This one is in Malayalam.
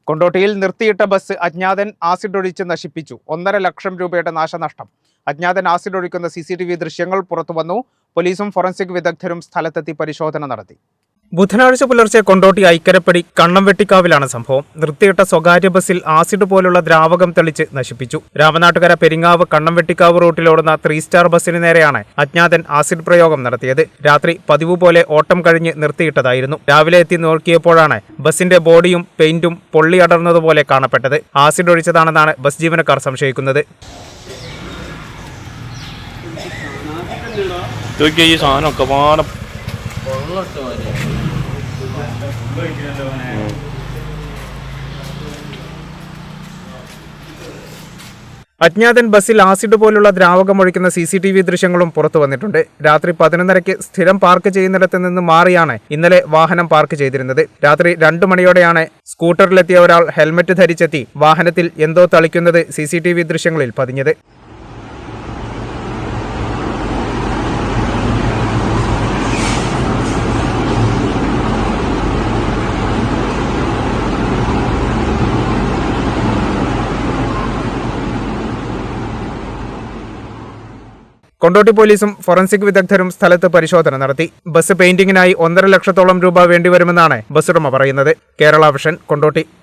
കൊണ്ടോട്ടിയിൽ നിർത്തിയിട്ട ബസ് അജ്ഞാതൻ ആസിഡ് ഒഴിച്ച് നശിപ്പിച്ചു. 1.5 ലക്ഷം രൂപയുടെ നാശനഷ്ടം. അജ്ഞാതൻ ആസിഡ് ഒഴിക്കുന്ന CCTV ദൃശ്യങ്ങൾ പുറത്തുവന്നു. പോലീസും ഫോറൻസിക് വിദഗ്ധരും സ്ഥലത്തെത്തി പരിശോധന നടത്തി. ബുധനാഴ്ച പുലർച്ചെ കൊണ്ടോട്ടി ഐക്കരപ്പടി കണ്ണംവെട്ടിക്കാവിലാണ് സംഭവം. നിർത്തിയിട്ട സ്വകാര്യ ബസ്സിൽ ആസിഡ് പോലുള്ള ദ്രാവകം തെളിച്ച് നശിപ്പിച്ചു. രാമനാട്ടുകര പെരിങ്ങാവ് കണ്ണംവെട്ടിക്കാവ് റൂട്ടിലോടുന്ന 3 സ്റ്റാർ ബസ്സിന് നേരെയാണ് അജ്ഞാതൻ ആസിഡ് പ്രയോഗം നടത്തിയത്. രാത്രി പതിവ് പോലെ ഓട്ടം കഴിഞ്ഞ് നിർത്തിയിട്ടതായിരുന്നു. രാവിലെ എത്തി നോക്കിയപ്പോഴാണ് ബസിന്റെ ബോഡിയും പെയിന്റും പൊള്ളി അടർന്നതുപോലെ കാണപ്പെട്ടത്. ആസിഡ് ഒഴിച്ചതാണെന്നാണ് ബസ് ജീവനക്കാർ സംശയിക്കുന്നത്. അജ്ഞാതൻ ബസ്സിൽ ആസിഡ് പോലുള്ള ദ്രാവകം ഒഴിക്കുന്ന CCTV ദൃശ്യങ്ങളും പുറത്തു വന്നിട്ടുണ്ട്. രാത്രി 11:30 സ്ഥിരം പാർക്ക് ചെയ്യുന്നിടത്ത് നിന്ന് മാറിയാണ് ഇന്നലെ വാഹനം പാർക്ക് ചെയ്തിരുന്നത്. രാത്രി 2 മണിയോടെയാണ് സ്കൂട്ടറിലെത്തിയ ഒരാൾ ഹെൽമറ്റ് ധരിച്ചെത്തി വാഹനത്തിൽ എന്തോ തളിക്കുന്നത് CCTV ദൃശ്യങ്ങളിൽ പതിഞ്ഞത്. കൊണ്ടോട്ടി പോലീസും ഫോറൻസിക് വിദഗ്ധരും സ്ഥലത്ത് പരിശോധന നടത്തി. ബസ് പെയിന്റിംഗിനായി 1.5 ലക്ഷത്തോളം രൂപ വേണ്ടിവരുമെന്നാണ് ബസ് ഉടമ പറയുന്നത്. കേരള വിഷൻ, കൊണ്ടോട്ടി.